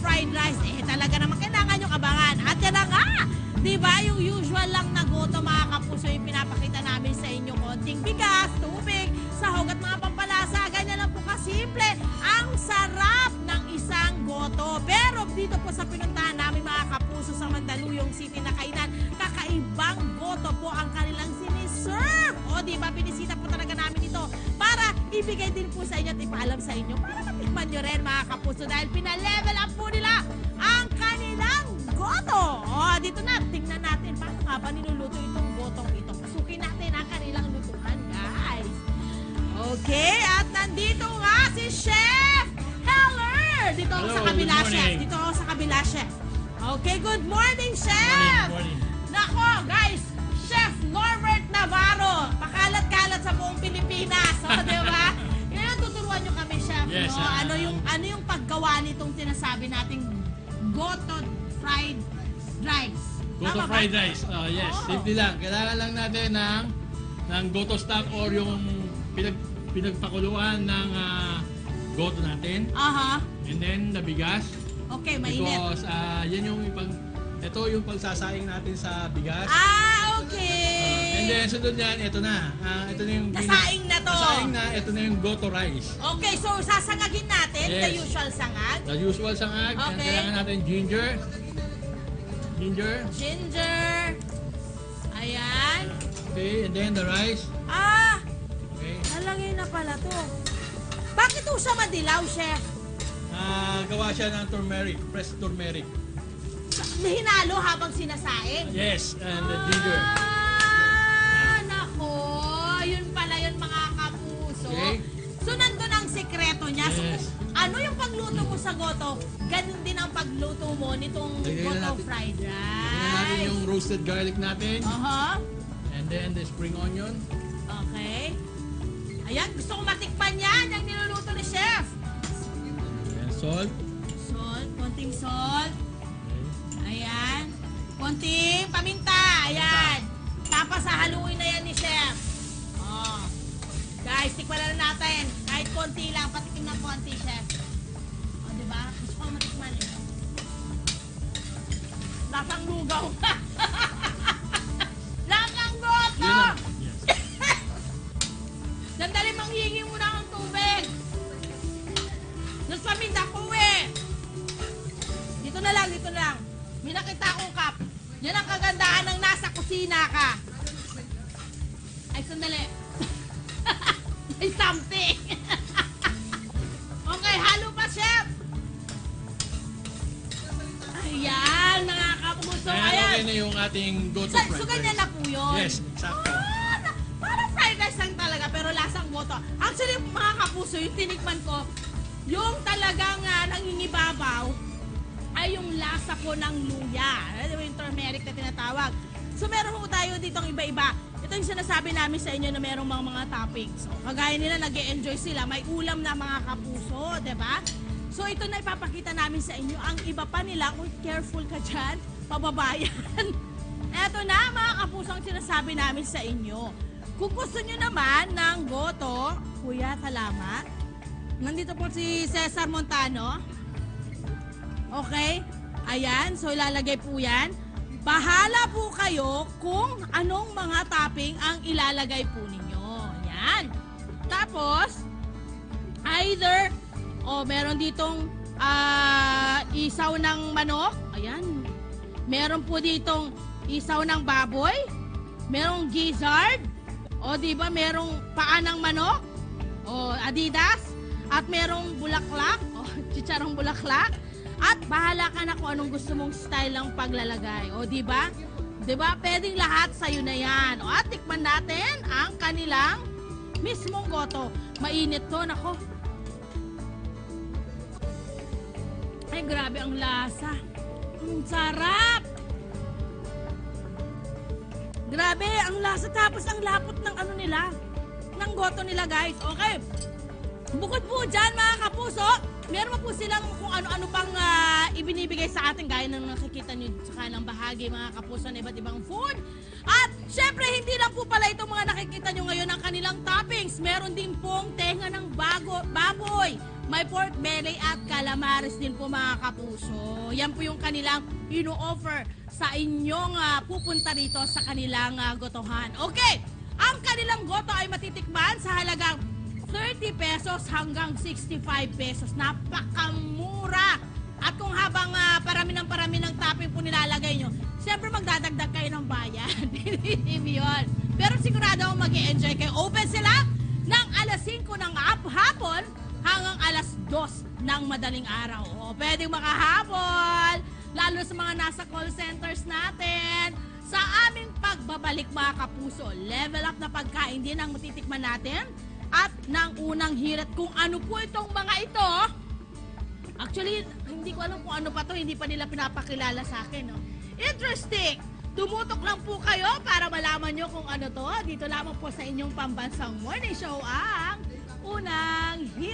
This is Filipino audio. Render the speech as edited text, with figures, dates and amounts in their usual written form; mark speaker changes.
Speaker 1: fried rice. Talaga naman kailangan yung abangan. At yan na nga, diba, yung usual lang na goto mga kapuso yung pinapakita namin sa inyo. Konting bigas, tubig, sahog at mga pampalasa. Ganyan lang po kasimple. Ang sarap ng isang goto. Pero dito po sa pinuntahan namin mga kapuso sa Mandaluyong City na kainan, kakaibang goto po ang kanilang siniserve. O diba, binisita po talaga namin ito para ibigay din po sa inyo at ipaalam sa inyo para matikman nyo rin mga kapuso dahil pinalevel up po nila ang kanilang goto. O dito na, tingnan natin paano nga ba niluluto itong gotong ito. Pasukin natin ang kanilang lutuan, guys. Okay, at nandito nga si Chef Heller. Dito ako sa kabila, Chef. Dito ako sa kabila, Chef. Okay, good morning, Chef.
Speaker 2: Good morning.
Speaker 1: Nako, guys, Chef Norbert Navarro. Pakalat-kalat sa buong Pilipinas. O, diba? Ngayon, tuturuan nyo kami, Chef.
Speaker 2: Yes,
Speaker 1: no? Ano yung paggawa nitong sinasabi nating goto fried rice?
Speaker 2: Goto
Speaker 1: Tama ba?
Speaker 2: fried rice. Yes,
Speaker 1: Oh.
Speaker 2: simple lang. Kailangan lang natin ng goto stock or yung pinagpakuluan ng goto natin.
Speaker 1: Aha.
Speaker 2: And then, the bigas.
Speaker 1: Okay, mainit.
Speaker 2: Because yan yung ito yung pagsasaing natin sa bigas.
Speaker 1: Okay.
Speaker 2: And then, sunod yan, ito na. Ito na yung
Speaker 1: Nasaing na to.
Speaker 2: Nasaing na, ito na yung goto rice.
Speaker 1: Okay, so sasangagin natin the
Speaker 2: Yes.
Speaker 1: usual sangag.
Speaker 2: The usual sangag. And
Speaker 1: Okay.
Speaker 2: kailangan natin ginger.
Speaker 1: Ginger. Ayan.
Speaker 2: Okay, and then the rice. Okay.
Speaker 1: Nalangin na pala to. Bakit po siya madilaw, Chef?
Speaker 2: Gawa siya ng turmeric, pressed turmeric.
Speaker 1: Hinalo habang sinasaing?
Speaker 2: Yes, and the ginger.
Speaker 1: Nako. Yun pala yun mga kapuso.
Speaker 2: Okay.
Speaker 1: So, nandun ang sekreto niya.
Speaker 2: Yes.
Speaker 1: So, ano yung pagluto mo sa goto? Ganun din ang pagluto mo nitong
Speaker 2: Lagyan
Speaker 1: goto
Speaker 2: natin-
Speaker 1: fried
Speaker 2: Tingnan natin
Speaker 1: rice.
Speaker 2: yung roasted garlic natin.
Speaker 1: Aha.
Speaker 2: And then the spring onion.
Speaker 1: Okay. Ayan, gusto ko matikpan yan. Yung niluluto ni Chef.
Speaker 2: And salt.
Speaker 1: Salt. Konting salt.
Speaker 2: Okay.
Speaker 1: Ayan. Konting paminta. Ayan. Tapos hahaluin na yan ni Chef. Oh. Guys, tikman na natin. Kahit konti lang. Patikim ng konti, Chef. O, diba? Gusto ko matikman eh. Lasang lugaw. Lasang goto!
Speaker 2: Yun lang. Yes.
Speaker 1: Sandali, manghingi muna akong tubig. Nasa paminta ko eh. Dito na lang, dito na lang. May nakita akong cup. Yan ang kagandahan ng nasa kusina ka. Ay, sandali. May something. Okay, halo pa, Chef. Ayan, nakakapuso.
Speaker 2: Ayan,
Speaker 1: Ayan.
Speaker 2: okay na yung ating goto
Speaker 1: So,
Speaker 2: fried
Speaker 1: so ganyan
Speaker 2: rice.
Speaker 1: na po yun.
Speaker 2: Yes, exacto.
Speaker 1: Parang fried rice lang talaga, pero lasang goto. Actually, mga kapuso, yung tinikman ko, yung talagang nangingibabaw, ay yung lasa po ng luya. Yung turmeric na tinatawag. So, meron po tayo ditong iba-iba. Ito yung sinasabi namin sa inyo na merong mga toppings. So, kagaya nila, nag-e-enjoy sila. May ulam na mga kapuso, diba? So, ito na ipapakita namin sa inyo. Ang iba pa nila, uy, careful ka dyan, pababayan. Ito na, mga kapuso, ang sinasabi namin sa inyo. Kung gusto nyo naman ng goto, kuya, salamat. Nandito po si Cesar Montano. Okay? Ayan, so ilalagay po yan. Bahala po kayo kung anong mga topping ang ilalagay po ninyo. Yan. Tapos, either, meron ditong isaw ng manok. Ayan. Meron po ditong isaw ng baboy. Merong gizzard. O, di ba, merong paa ng manok. O, Adidas. At merong bulaklak. O, chicharong bulaklak. At bahala ka na kung anong gusto mong style ng paglalagay. O, di ba? Di ba? Pwedeng lahat sa'yo na yan. O, at tikman natin ang kanilang mismong goto. Mainit to, nako. Ay, grabe ang lasa. Ang sarap! Grabe, ang lasa. Tapos ang lapot ng ano nila. Ng goto nila, guys. Okay. Bukod po dyan, mga kapuso, meron po silang kung ano-ano pang ibinibigay sa atin gaya ng nakikita nyo sa kanilang bahagi, mga kapuso, na iba't ibang food. At syempre, hindi lang po pala itong mga nakikita nyo ngayon ang kanilang toppings. Meron din pong tenga ng baboy, may pork belly at calamares din po mga kapuso. Yan po yung kanilang ino-offer sa inyong pupunta rito sa kanilang gotohan. Okay, ang kanilang goto ay matitikman sa halagang 30 pesos hanggang 65 pesos. Napakamura! At kung habang parami ng topping po nilalagay nyo, siyempre magdadagdag kayo ng bayan. Hindi yun. Pero sigurado akong mag-i-enjoy kayo. Open sila ng alas 5 ng hapon hanggang alas 2 ng madaling araw. O, pwedeng makahabol, lalo sa mga nasa call centers natin. Sa aming pagbabalik mga kapuso, level up na pagkain din ang matitikman natin at ng unang hirit kung ano po itong mga ito. Actually, hindi ko alam kung ano pa to, hindi pa nila pinapakilala sa akin. No? Interesting! Tumutok lang po kayo para malaman nyo kung ano to. Dito lamang po sa inyong pambansang morning show ang Unang Hirit.